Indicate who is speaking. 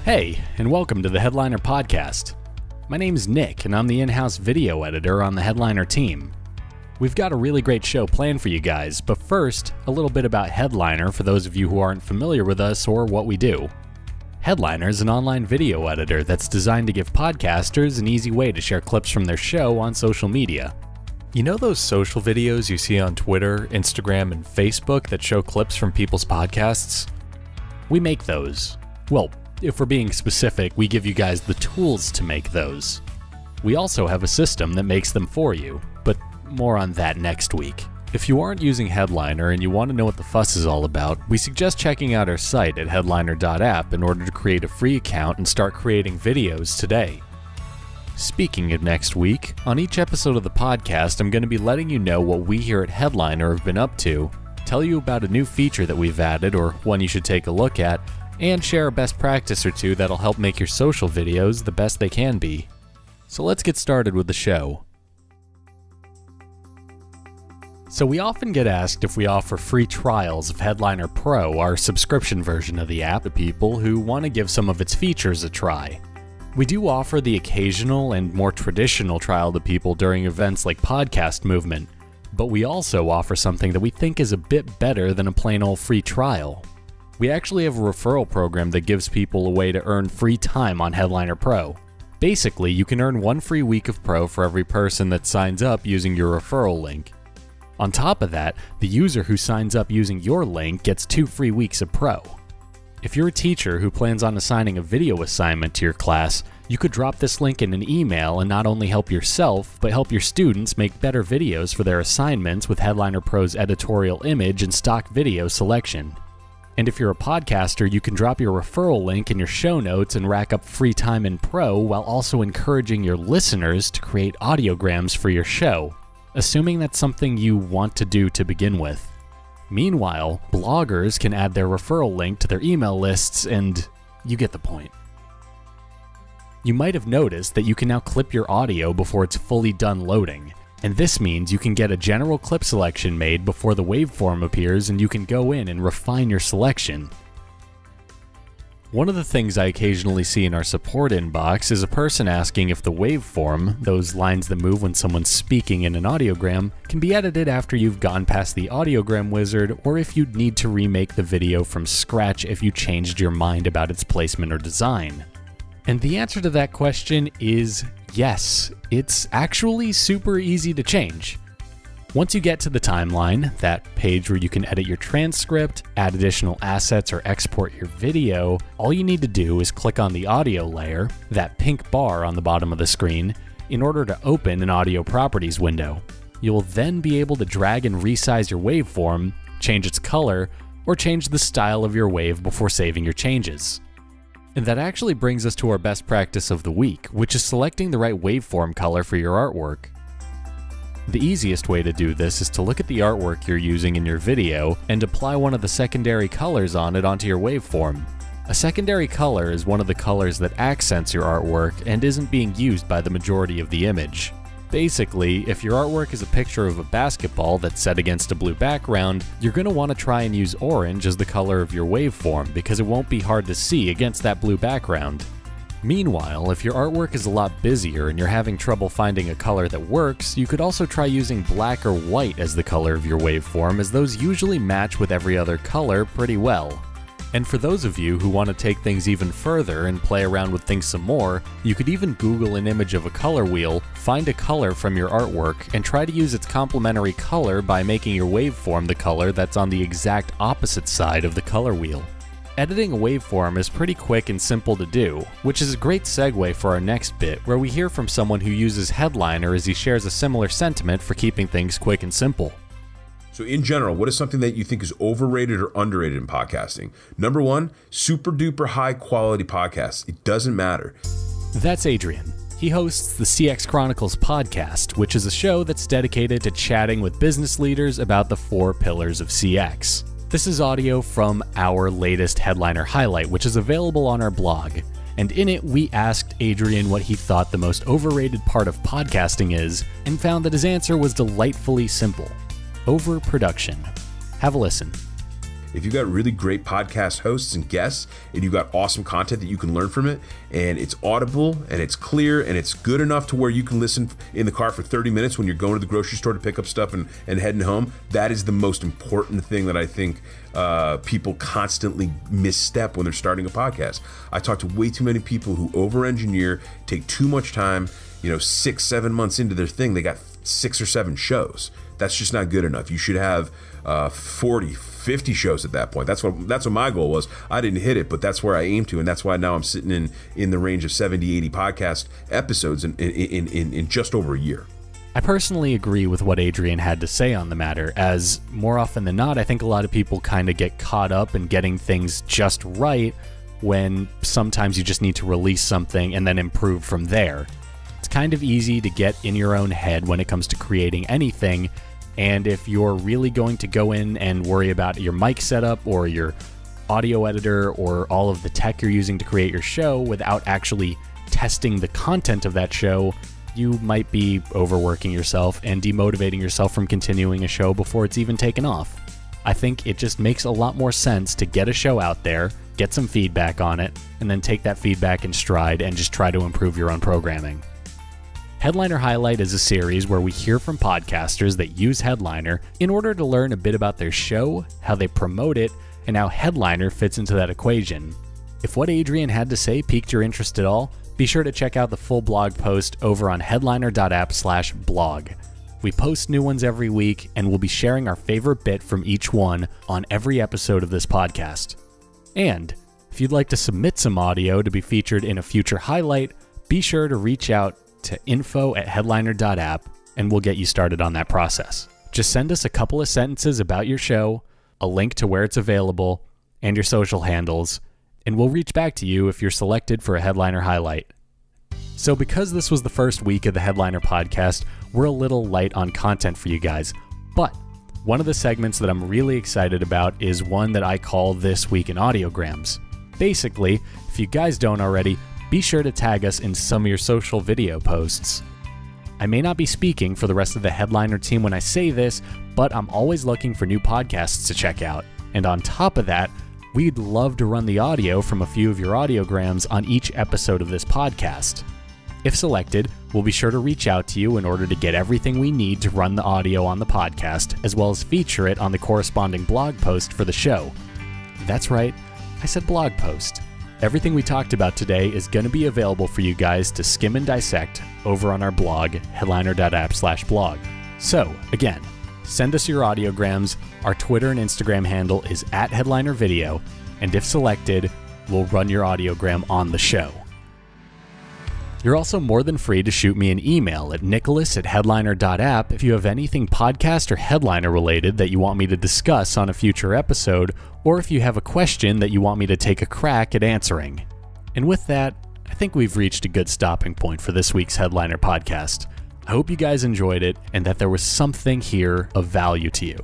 Speaker 1: Hey, and welcome to the Headliner Podcast. My name's Nick, and I'm the in-house video editor on the Headliner team. We've got a really great show planned for you guys, but first, a little bit about Headliner for those of you who aren't familiar with us or what we do. Headliner is an online video editor that's designed to give podcasters an easy way to share clips from their show on social media. You know those social videos you see on Twitter, Instagram, and Facebook that show clips from people's podcasts? We make those. Well, if we're being specific, we give you guys the tools to make those. We also have a system that makes them for you, but more on that next week. If you aren't using Headliner and you want to know what the fuss is all about, we suggest checking out our site at headliner.app in order to create a free account and start creating videos today. Speaking of next week, on each episode of the podcast, I'm going to be letting you know what we here at Headliner have been up to, tell you about a new feature that we've added or one you should take a look at, and share a best practice or two that'll help make your social videos the best they can be. So let's get started with the show. So we often get asked if we offer free trials of Headliner Pro, our subscription version of the app, to people who want to give some of its features a try. We do offer the occasional and more traditional trial to people during events like Podcast Movement, but we also offer something that we think is a bit better than a plain old free trial. We actually have a referral program that gives people a way to earn free time on Headliner Pro. Basically, you can earn 1 free week of Pro for every person that signs up using your referral link. On top of that, the user who signs up using your link gets 2 free weeks of Pro. If you're a teacher who plans on assigning a video assignment to your class, you could drop this link in an email and not only help yourself, but help your students make better videos for their assignments with Headliner Pro's editorial image and stock video selection. And if you're a podcaster, you can drop your referral link in your show notes and rack up free time in Pro while also encouraging your listeners to create audiograms for your show, assuming that's something you want to do to begin with. Meanwhile, bloggers can add their referral link to their email lists, and you get the point. You might have noticed that you can now clip your audio before it's fully done loading. And this means you can get a general clip selection made before the waveform appears, and you can go in and refine your selection. One of the things I occasionally see in our support inbox is a person asking if the waveform, those lines that move when someone's speaking in an audiogram, can be edited after you've gone past the audiogram wizard, or if you'd need to remake the video from scratch if you changed your mind about its placement or design. And the answer to that question is yes, it's actually super easy to change. Once you get to the timeline, that page where you can edit your transcript, add additional assets, or export your video, all you need to do is click on the audio layer, that pink bar on the bottom of the screen, in order to open an audio properties window. You'll then be able to drag and resize your waveform, change its color, or change the style of your wave before saving your changes. And that actually brings us to our best practice of the week, which is selecting the right waveform color for your artwork. The easiest way to do this is to look at the artwork you're using in your video and apply one of the secondary colors on it onto your waveform. A secondary color is one of the colors that accents your artwork and isn't being used by the majority of the image. Basically, if your artwork is a picture of a basketball that's set against a blue background, you're going to want to try and use orange as the color of your waveform because it won't be hard to see against that blue background. Meanwhile, if your artwork is a lot busier and you're having trouble finding a color that works, you could also try using black or white as the color of your waveform, as those usually match with every other color pretty well. And for those of you who want to take things even further and play around with things some more, you could even Google an image of a color wheel, find a color from your artwork, and try to use its complementary color by making your waveform the color that's on the exact opposite side of the color wheel. Editing a waveform is pretty quick and simple to do, which is a great segue for our next bit, where we hear from someone who uses Headliner as he shares a similar sentiment for keeping things quick and simple.
Speaker 2: So in general, what is something that you think is overrated or underrated in podcasting? Number 1, super duper high quality podcasts. It doesn't matter.
Speaker 1: That's Adrian. He hosts the CX Chronicles podcast, which is a show that's dedicated to chatting with business leaders about the 4 pillars of CX. This is audio from our latest Headliner highlight, which is available on our blog. And in it, we asked Adrian what he thought the most overrated part of podcasting is, and found that his answer was delightfully simple: overproduction. Have a listen.
Speaker 2: If you got really great podcast hosts and guests, and you got awesome content that you can learn from it, and it's audible and it's clear and it's good enough to where you can listen in the car for 30 minutes when you're going to the grocery store to pick up stuff and heading home, that is the most important thing that I think people constantly misstep when they're starting a podcast. I talk to way too many people who over-engineer, take too much time. 6-7 months into their thing, they got 6 or 7 shows. That's just not good enough. You should have 40, 50 shows at that point. That's what my goal was. I didn't hit it, but that's where I aim to, and that's why now I'm sitting in the range of 70, 80 podcast episodes in just over a year.
Speaker 1: I personally agree with what Adrian had to say on the matter, as more often than not, I think a lot of people kind of get caught up in getting things just right when sometimes you just need to release something and then improve from there. It's kind of easy to get in your own head when it comes to creating anything, and if you're really going to go in and worry about your mic setup or your audio editor or all of the tech you're using to create your show without actually testing the content of that show, you might be overworking yourself and demotivating yourself from continuing a show before it's even taken off. I think it just makes a lot more sense to get a show out there, get some feedback on it, and then take that feedback in stride and just try to improve your own programming. Headliner Highlight is a series where we hear from podcasters that use Headliner in order to learn a bit about their show, how they promote it, and how Headliner fits into that equation. If what Adrian had to say piqued your interest at all, be sure to check out the full blog post over on headliner.app/blog. We post new ones every week, and we'll be sharing our favorite bit from each one on every episode of this podcast. And if you'd like to submit some audio to be featured in a future highlight, be sure to reach out to info@headliner.app, and we'll get you started on that process. Just send us a couple of sentences about your show, a link to where it's available, and your social handles, and we'll reach back to you if you're selected for a Headliner highlight. So because this was the first week of the Headliner podcast, we're a little light on content for you guys, but one of the segments that I'm really excited about is one that I call This Week in Audiograms. Basically, if you guys don't already, be sure to tag us in some of your social video posts. I may not be speaking for the rest of the Headliner team when I say this, but I'm always looking for new podcasts to check out. And on top of that, we'd love to run the audio from a few of your audiograms on each episode of this podcast. If selected, we'll be sure to reach out to you in order to get everything we need to run the audio on the podcast, as well as feature it on the corresponding blog post for the show. That's right, I said blog post. Everything we talked about today is going to be available for you guys to skim and dissect over on our blog, headliner.app/blog. So, again, send us your audiograms. Our Twitter and Instagram handle is @headlinervideo, and if selected, we'll run your audiogram on the show. You're also more than free to shoot me an email at nicholas@headliner.app if you have anything podcast or Headliner related that you want me to discuss on a future episode, or if you have a question that you want me to take a crack at answering. And with that, I think we've reached a good stopping point for this week's Headliner podcast. I hope you guys enjoyed it and that there was something here of value to you.